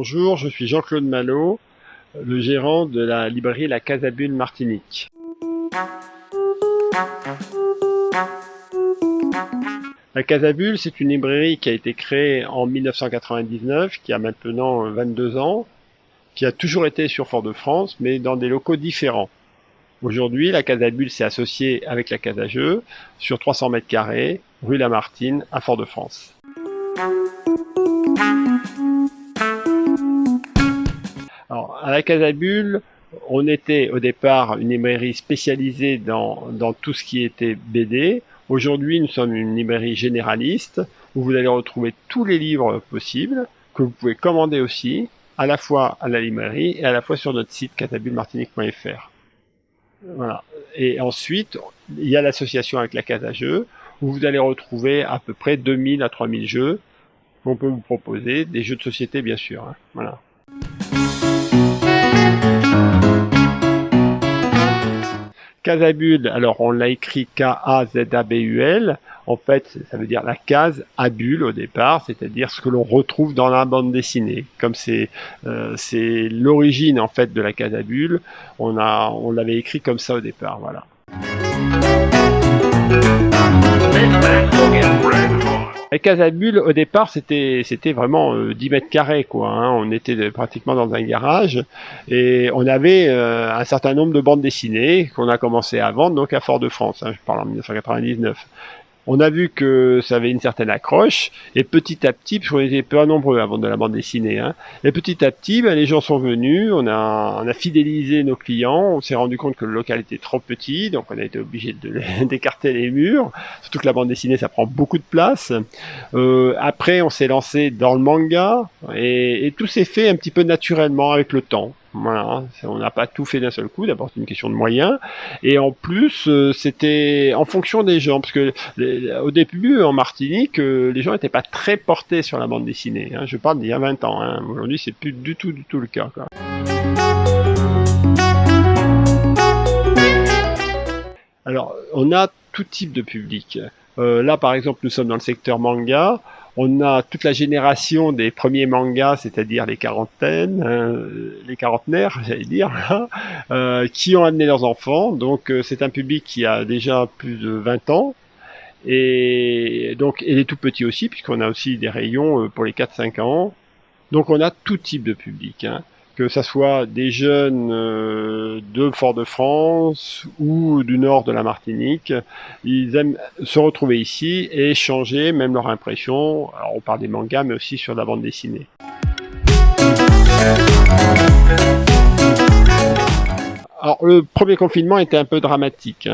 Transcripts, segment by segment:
Bonjour, je suis Jean-Claude Malo, le gérant de la librairie La Casabule Martinique. La Casabule, c'est une librairie qui a été créée en 1999, qui a maintenant 22 ans, qui a toujours été sur Fort-de-France, mais dans des locaux différents. Aujourd'hui, la Casabule s'est associée avec la Casa Jeux sur 300 mètres carrés, rue Lamartine, à Fort-de-France. Alors, à la Casabule, on était au départ une librairie spécialisée dans tout ce qui était BD. Aujourd'hui, nous sommes une librairie généraliste où vous allez retrouver tous les livres possibles que vous pouvez commander aussi, à la fois à la librairie et à la fois sur notre site casabulemartinique.fr. Voilà. Et ensuite, il y a l'association avec la Casa Jeux où vous allez retrouver à peu près 2000 à 3000 jeux qu'on peut vous proposer, des jeux de société bien sûr. Voilà. Casabule, alors on l'a écrit K-A-Z-A-B-U-L, en fait ça veut dire la case à bulle au départ, c'est-à-dire ce que l'on retrouve dans la bande dessinée. Comme c'est l'origine en fait de la Casabule, on l'avait écrit comme ça au départ, voilà. La Casabule, au départ, c'était vraiment 10 mètres carrés, quoi. On était pratiquement dans un garage et on avait un certain nombre de bandes dessinées qu'on a commencé à vendre, donc à Fort-de-France. Je parle en 1999. On a vu que ça avait une certaine accroche, et petit à petit, parce qu'on était peu nombreux avant de la bande dessinée, et petit à petit, les gens sont venus, on a fidélisé nos clients, on s'est rendu compte que le local était trop petit, donc on a été obligé d'écarter les murs, surtout que la bande dessinée, ça prend beaucoup de place. Après, on s'est lancé dans le manga, et tout s'est fait un petit peu naturellement avec le temps. Voilà, on n'a pas tout fait d'un seul coup, d'abord c'est une question de moyens, et en plus c'était en fonction des gens, parce que au début en Martinique, les gens n'étaient pas très portés sur la bande dessinée, je parle d'il y a 20 ans, aujourd'hui c'est plus du tout le cas, quoi. Alors on a tout type de public, là par exemple nous sommes dans le secteur manga. On a toute la génération des premiers mangas, c'est-à-dire les quarantenaires, j'allais dire, qui ont amené leurs enfants. Donc c'est un public qui a déjà plus de 20 ans. Et donc et les tout petits aussi, puisqu'on a aussi des rayons pour les 4-5 ans. Donc on a tout type de public, que ça soit des jeunes de Fort-de-France ou du nord de la Martinique. Ils aiment se retrouver ici et échanger même leur impression. Alors on parle des mangas, mais aussi sur la bande dessinée. Alors le premier confinement était un peu dramatique,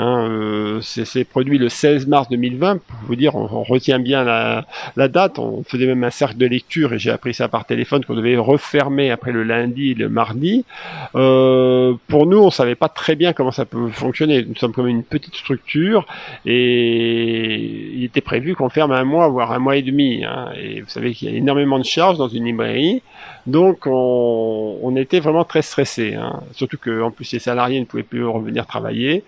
c'est produit le 16 mars 2020, pour vous dire, on retient bien la date, on faisait même un cercle de lecture et j'ai appris ça par téléphone qu'on devait refermer après le lundi et le mardi. Pour nous, on savait pas très bien comment ça peut fonctionner, nous sommes comme une petite structure et il était prévu qu'on ferme 1 mois, voire 1 mois et demi, et vous savez qu'il y a énormément de charges dans une librairie, donc on était vraiment très stressés, surtout qu'en plus les salariés ne pouvaient plus revenir travailler.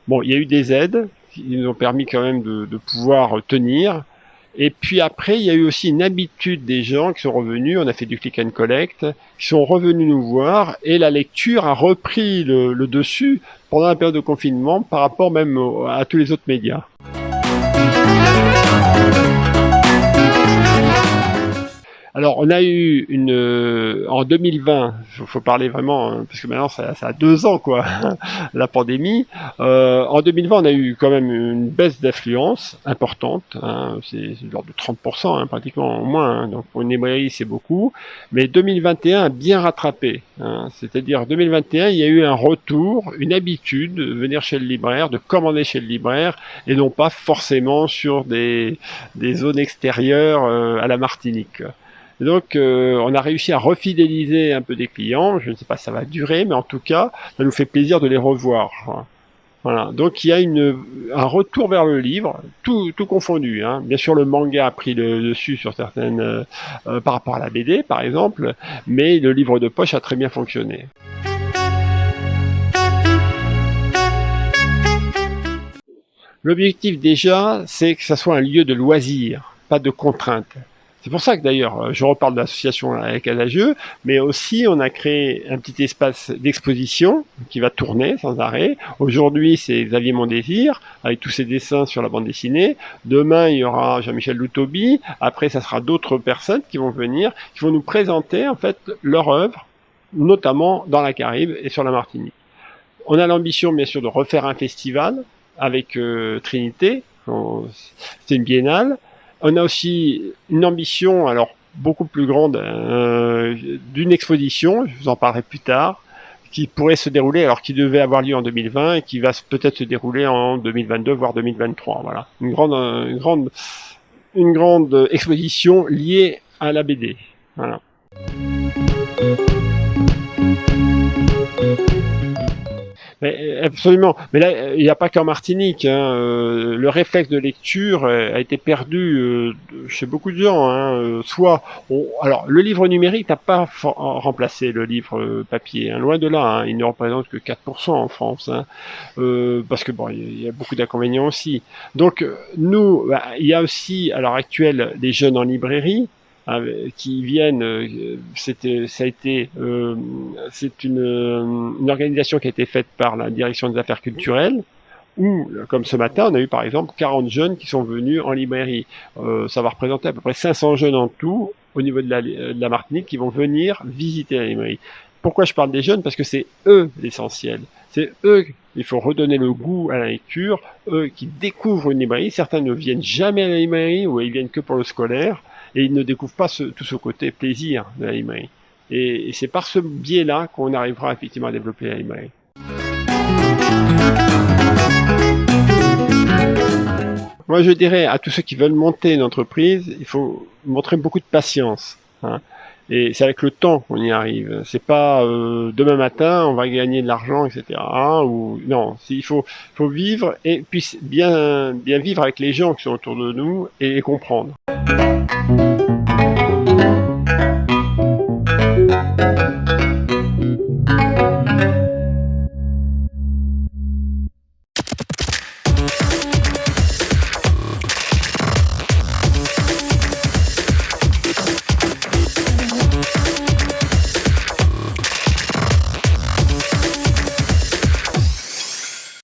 Bon, il y a eu des aides qui nous ont permis quand même de pouvoir tenir. Et puis après, il y a eu aussi une habitude des gens qui sont revenus, on a fait du click and collect, qui sont revenus nous voir, et la lecture a repris le dessus pendant la période de confinement par rapport même à tous les autres médias. Alors, on a eu en 2020, faut parler vraiment, parce que maintenant ça a 2 ans, quoi, la pandémie. En 2020, on a eu quand même une baisse d'affluence importante, c'est de l'ordre de 30%, pratiquement au moins, donc pour une librairie c'est beaucoup. Mais 2021 a bien rattrapé, c'est-à-dire 2021, il y a eu un retour, une habitude de venir chez le libraire, de commander chez le libraire, et non pas forcément sur des zones extérieures à la Martinique. Et donc, on a réussi à refidéliser un peu des clients. Je ne sais pas si ça va durer, mais en tout cas, ça nous fait plaisir de les revoir. Voilà. Donc, il y a un retour vers le livre, tout confondu. Bien sûr, le manga a pris le dessus sur certaines, par rapport à la BD, par exemple, mais le livre de poche a très bien fonctionné. L'objectif déjà, c'est que ça soit un lieu de loisir, pas de contrainte. C'est pour ça que d'ailleurs, je reparle de l'association avec Adagieux, mais aussi on a créé un petit espace d'exposition qui va tourner sans arrêt. Aujourd'hui, c'est Xavier Mondésir, avec tous ses dessins sur la bande dessinée. Demain, il y aura Jean-Michel Loutobi. Après, ça sera d'autres personnes qui vont venir, qui vont nous présenter en fait leur œuvre, notamment dans la Caraïbe et sur la Martinique. On a l'ambition, bien sûr, de refaire un festival avec Trinité. C'est une biennale. On a aussi une ambition, alors beaucoup plus grande, d'une exposition, je vous en parlerai plus tard, qui pourrait se dérouler, alors qui devait avoir lieu en 2020 et qui va peut-être se dérouler en 2022, voire 2023. Voilà, une grande exposition liée à la BD. Voilà. Mais absolument. Mais là, il n'y a pas qu'en Martinique. Hein. Le réflexe de lecture a été perdu chez beaucoup de gens. Hein. Alors, le livre numérique n'a pas remplacé le livre papier. Hein. Loin de là. Hein. Il ne représente que 4% en France. Hein. Parce que bon, il y a beaucoup d'inconvénients aussi. Donc, nous, il y a aussi à l'heure actuelle des jeunes en librairie. Qui viennent, c'est une organisation qui a été faite par la direction des affaires culturelles, où, comme ce matin, on a eu par exemple 40 jeunes qui sont venus en librairie. Ça va représenter à peu près 500 jeunes en tout au niveau de la Martinique qui vont venir visiter la librairie. Pourquoi je parle des jeunes? Parce que c'est eux l'essentiel. C'est eux, il faut redonner le goût à la lecture, eux qui découvrent une librairie. Certains ne viennent jamais à la librairie ou ils viennent que pour le scolaire. Et ils ne découvrent pas tout ce côté plaisir de la librairie. Et c'est par ce biais-là qu'on arrivera effectivement à développer la librairie. Moi, je dirais à tous ceux qui veulent monter une entreprise, il faut montrer beaucoup de patience. Hein. Et c'est avec le temps qu'on y arrive. C'est pas demain matin on va gagner de l'argent, etc. Ou non, il faut vivre et puis bien vivre avec les gens qui sont autour de nous et les comprendre.